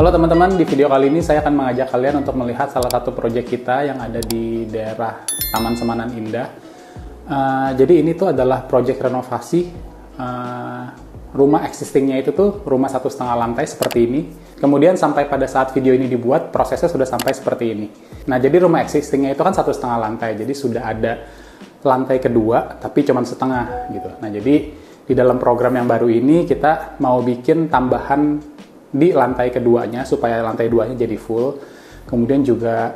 Halo teman-teman, di video kali ini saya akan mengajak kalian untuk melihat salah satu proyek kita yang ada di daerah Taman Semanan Indah. Jadi ini tuh adalah proyek renovasi rumah existingnya itu tuh rumah 1,5 lantai seperti ini. Kemudian sampai pada saat video ini dibuat, prosesnya sudah sampai seperti ini. Nah, jadi rumah existingnya itu kan 1,5 lantai, jadi sudah ada lantai kedua, tapi cuma setengah gitu. Nah, jadi di dalam program yang baru ini kita mau bikin tambahan di lantai keduanya supaya lantai 2-nya jadi full. Kemudian juga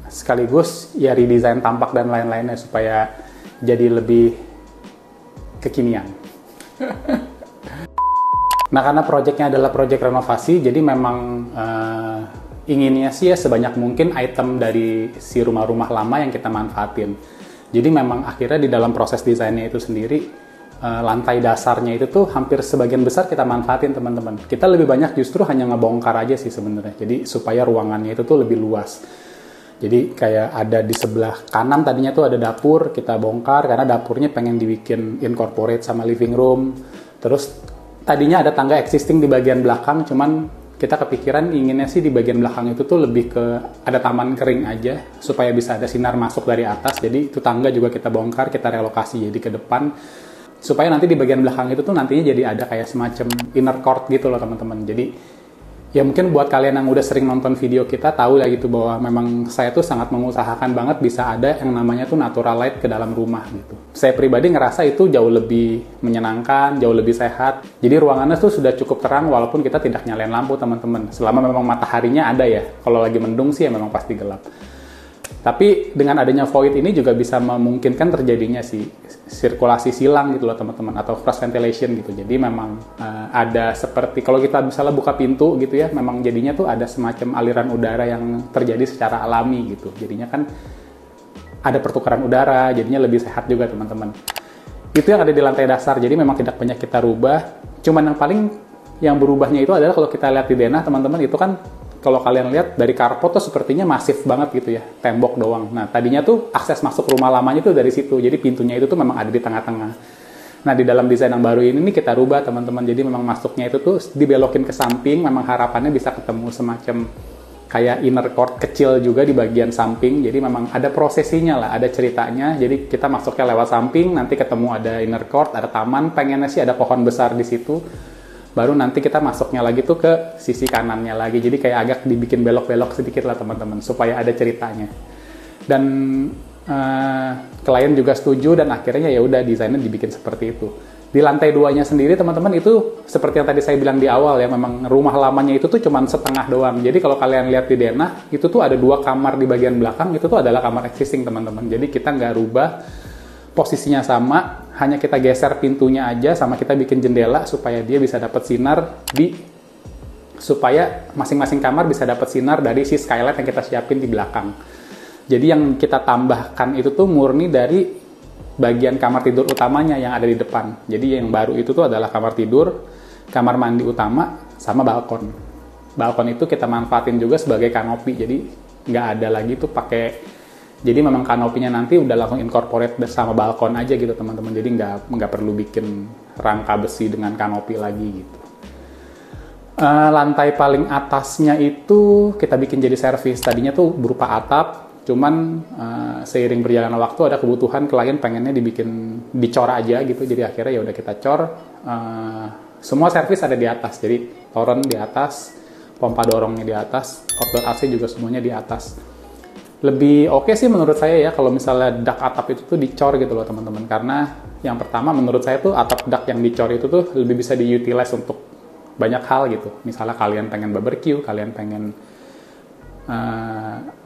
sekaligus ya redesign tampak dan lain-lainnya supaya jadi lebih kekinian. Nah, karena proyeknya adalah proyek renovasi, jadi memang inginnya sih ya sebanyak mungkin item dari si rumah-rumah lama yang kita manfaatin. Jadi memang akhirnya di dalam proses desainnya itu sendiri, lantai dasarnya itu tuh hampir sebagian besar kita manfaatin, teman-teman. Kita lebih banyak justru hanya ngebongkar aja sih sebenarnya. Jadi supaya ruangannya itu tuh lebih luas. Jadi kayak ada di sebelah kanan tadinya tuh ada dapur, kita bongkar karena dapurnya pengen dibikin incorporate sama living room. Terus tadinya ada tangga existing di bagian belakang, cuman kita kepikiran inginnya sih di bagian belakang itu tuh lebih ke ada taman kering aja supaya bisa ada sinar masuk dari atas. Jadi itu tangga juga kita bongkar, kita relokasi jadi ke depan. Supaya nanti di bagian belakang itu tuh nantinya jadi ada kayak semacam inner court gitu loh teman-teman. Jadi ya mungkin buat kalian yang udah sering nonton video kita tahu lah gitu bahwa memang saya tuh sangat mengusahakan banget bisa ada yang namanya tuh natural light ke dalam rumah gitu. Saya pribadi ngerasa itu jauh lebih menyenangkan, jauh lebih sehat. Jadi ruangannya tuh sudah cukup terang walaupun kita tidak nyalain lampu teman-teman. Selama memang mataharinya ada ya. Kalau lagi mendung sih ya memang pasti gelap. Tapi dengan adanya void ini juga bisa memungkinkan terjadinya sirkulasi silang gitu loh teman-teman, atau cross ventilation gitu. Jadi memang ada seperti kalau kita misalnya buka pintu gitu ya, memang jadinya tuh ada semacam aliran udara yang terjadi secara alami gitu. Jadinya kan ada pertukaran udara, jadinya lebih sehat juga teman-teman. Itu yang ada di lantai dasar, jadi memang tidak banyak kita rubah. Cuman yang berubahnya itu adalah kalau kita lihat di denah teman-teman, itu kan kalau kalian lihat dari carport tuh sepertinya masif banget gitu ya, tembok doang. Nah, tadinya tuh akses masuk rumah lamanya tuh dari situ, jadi pintunya itu tuh memang ada di tengah-tengah. Nah, di dalam desain yang baru ini kita rubah teman-teman, jadi memang masuknya itu tuh dibelokin ke samping, memang harapannya bisa ketemu semacam kayak inner court kecil juga di bagian samping, jadi memang ada prosesinya lah, ada ceritanya, jadi kita masuknya lewat samping, nanti ketemu ada inner court, ada taman, pengennya sih ada pohon besar di situ. Baru nanti kita masuknya lagi tuh ke sisi kanannya lagi. Jadi kayak agak dibikin belok-belok sedikit lah teman-teman, supaya ada ceritanya. Dan klien juga setuju dan akhirnya ya udah desainnya dibikin seperti itu. Di lantai 2-nya sendiri teman-teman itu seperti yang tadi saya bilang di awal ya, memang rumah lamanya itu tuh cuma setengah doang. Jadi kalau kalian lihat di denah, itu tuh ada 2 kamar di bagian belakang, itu tuh adalah kamar existing teman-teman. Jadi kita nggak rubah, posisinya sama, hanya kita geser pintunya aja sama kita bikin jendela supaya dia bisa dapat sinar supaya masing-masing kamar bisa dapat sinar dari si skylight yang kita siapin di belakang. Jadi yang kita tambahkan itu tuh murni dari bagian kamar tidur utamanya yang ada di depan. Jadi yang baru itu tuh adalah kamar tidur, kamar mandi utama, sama balkon. Balkon itu kita manfaatin juga sebagai kanopi, jadi nggak ada lagi tuh jadi memang kanopinya nanti udah langsung incorporate sama balkon aja gitu teman-teman. Jadi nggak perlu bikin rangka besi dengan kanopi lagi gitu. Lantai paling atasnya itu kita bikin jadi servis. Tadinya tuh berupa atap, cuman seiring berjalannya waktu ada kebutuhan klien pengennya dicor aja gitu. Jadi akhirnya ya udah kita cor. Semua servis ada di atas. Jadi toren di atas, pompa dorongnya di atas, outdoor AC juga semuanya di atas. Lebih oke sih menurut saya ya kalau misalnya dak atap itu tuh dicor gitu loh teman-teman, karena yang pertama menurut saya tuh atap dak yang dicor itu tuh lebih bisa diutilize untuk banyak hal gitu. Misalnya kalian pengen barbecue, kalian pengen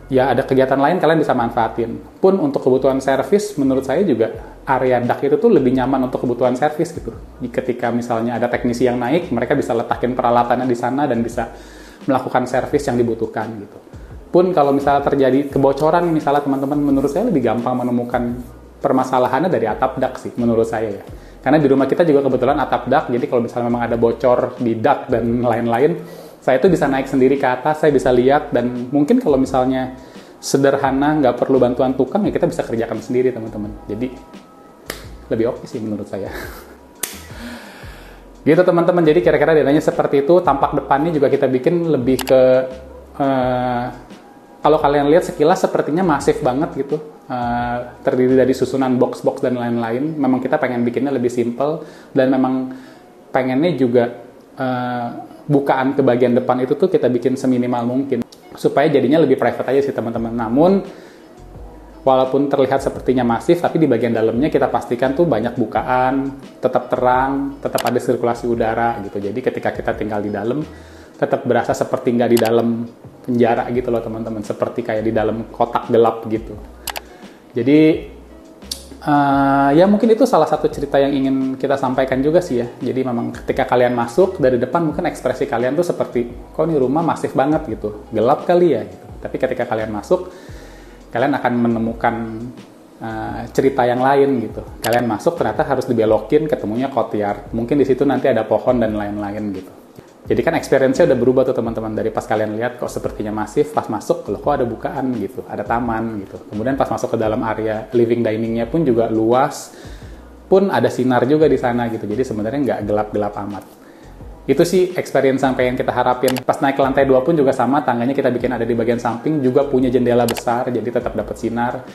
ya ada kegiatan lain kalian bisa manfaatin. Pun untuk kebutuhan servis menurut saya juga area dak itu tuh lebih nyaman untuk kebutuhan servis gitu. Ketika misalnya ada teknisi yang naik, mereka bisa letakin peralatannya di sana dan bisa melakukan servis yang dibutuhkan gitu. Pun kalau misalnya terjadi kebocoran, misalnya teman-teman, menurut saya lebih gampang menemukan permasalahannya dari atap dak sih, menurut saya ya. Karena di rumah kita juga kebetulan atap dak, jadi kalau misalnya memang ada bocor di dak dan lain-lain, saya tuh bisa naik sendiri ke atas, saya bisa lihat, dan mungkin kalau misalnya sederhana, nggak perlu bantuan tukang, ya kita bisa kerjakan sendiri teman-teman. Jadi lebih oke sih menurut saya. Gitu teman-teman, jadi kira-kira denahnya seperti itu. Tampak depannya juga kita bikin lebih ke kalau kalian lihat sekilas sepertinya masif banget gitu, terdiri dari susunan box-box dan lain-lain. Memang kita pengen bikinnya lebih simple, dan memang pengennya juga bukaan ke bagian depan itu tuh kita bikin seminimal mungkin, supaya jadinya lebih private aja sih teman-teman. Namun walaupun terlihat sepertinya masif, tapi di bagian dalamnya kita pastikan tuh banyak bukaan, tetap terang, tetap ada sirkulasi udara gitu. Jadi ketika kita tinggal di dalam, tetap berasa seperti nggak di dalam penjara gitu loh teman-teman, seperti kayak di dalam kotak gelap gitu. Jadi ya mungkin itu salah satu cerita yang ingin kita sampaikan juga sih ya. Jadi memang ketika kalian masuk dari depan, mungkin ekspresi kalian tuh seperti, kok ini rumah masif banget gitu, gelap kali ya gitu. Tapi ketika kalian masuk, kalian akan menemukan cerita yang lain gitu. Kalian masuk ternyata harus dibelokin, ketemunya courtyard. Mungkin di situ nanti ada pohon dan lain-lain gitu. Jadi kan experience-nya udah berubah tuh teman-teman. Dari pas kalian lihat kok sepertinya masif, pas masuk loh kok ada bukaan gitu, ada taman gitu. Kemudian pas masuk ke dalam area living diningnya pun juga luas, pun ada sinar juga di sana gitu. Jadi sebenarnya nggak gelap-gelap amat. Itu sih experience yang pengen kita harapin. Pas naik ke lantai 2 pun juga sama, tangganya kita bikin ada di bagian samping, juga punya jendela besar, jadi tetap dapat sinar.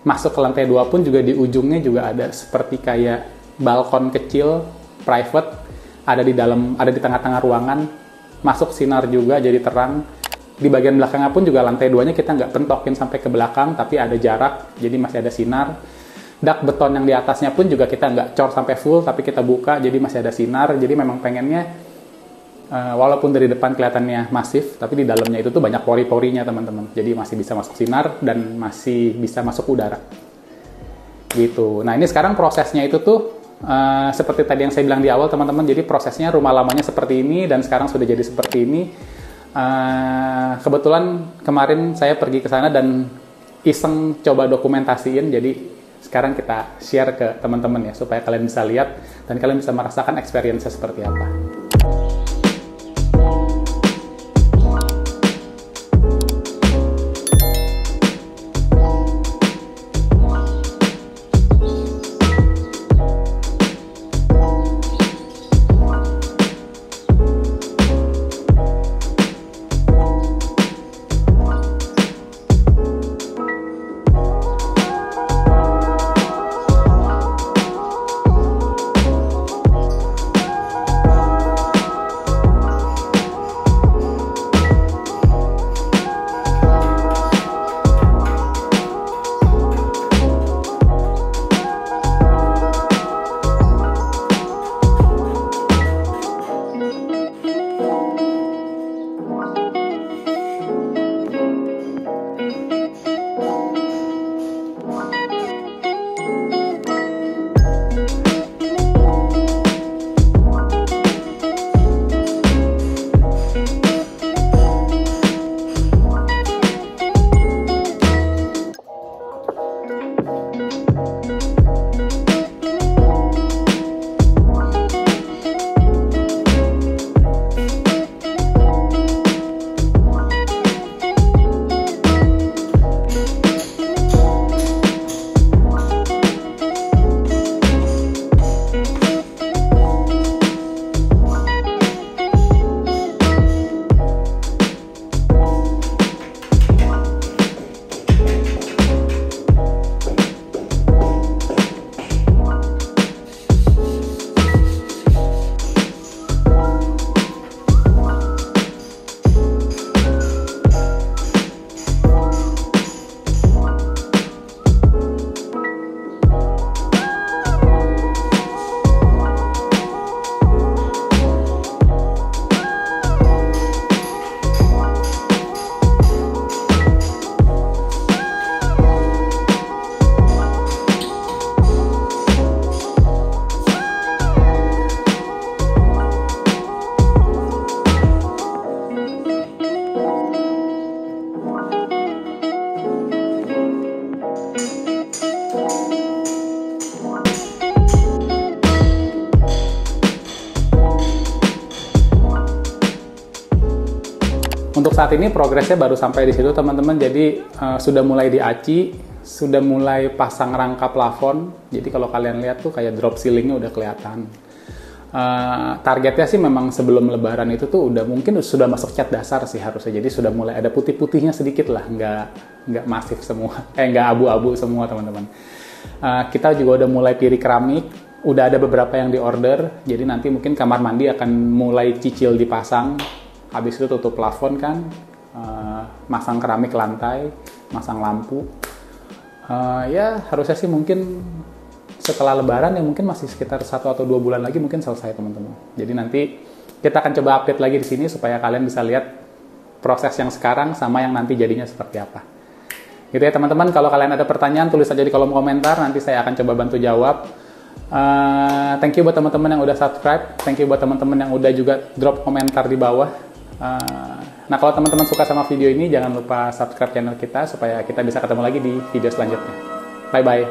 Masuk ke lantai 2 pun juga di ujungnya juga ada seperti kayak balkon kecil, private, ada di dalam, ada di tengah-tengah ruangan, masuk sinar juga jadi terang. Di bagian belakangnya pun juga lantai 2-nya kita nggak pentokin sampai ke belakang, tapi ada jarak, jadi masih ada sinar. Dak beton yang di atasnya pun juga kita nggak cor sampai full, tapi kita buka, jadi masih ada sinar. Jadi memang pengennya, walaupun dari depan kelihatannya masif, tapi di dalamnya itu tuh banyak pori-porinya teman-teman. Jadi masih bisa masuk sinar dan masih bisa masuk udara. Gitu. Nah ini sekarang prosesnya itu tuh, seperti tadi yang saya bilang di awal teman-teman, jadi prosesnya rumah lamanya seperti ini dan sekarang sudah jadi seperti ini. Kebetulan kemarin saya pergi ke sana dan iseng coba dokumentasiin, jadi sekarang kita share ke teman-teman ya, supaya kalian bisa lihat dan kalian bisa merasakan experience-nya seperti apa. Untuk saat ini progresnya baru sampai di situ teman-teman, jadi sudah mulai diaci, sudah mulai pasang rangka plafon. Jadi kalau kalian lihat tuh kayak drop ceilingnya udah kelihatan. Targetnya sih memang sebelum Lebaran itu tuh mungkin sudah masuk cat dasar sih harusnya. Jadi sudah mulai ada putih-putihnya sedikit lah, nggak masif semua, nggak abu-abu semua teman-teman. Kita juga udah mulai piring keramik, udah ada beberapa yang diorder. Jadi nanti mungkin kamar mandi akan mulai cicil dipasang. Habis itu tutup plafon kan, masang keramik lantai, masang lampu. Ya harusnya sih mungkin setelah Lebaran ya mungkin masih sekitar 1 atau 2 bulan lagi mungkin selesai teman-teman. Jadi nanti kita akan coba update lagi di sini supaya kalian bisa lihat proses yang sekarang sama yang nanti jadinya seperti apa. Gitu ya teman-teman, kalau kalian ada pertanyaan tulis aja di kolom komentar, nanti saya akan coba bantu jawab. Thank you buat teman-teman yang udah subscribe, thank you buat teman-teman yang udah juga drop komentar di bawah. Nah kalau teman-teman suka sama video ini jangan lupa subscribe channel kita supaya kita bisa ketemu lagi di video selanjutnya. Bye bye.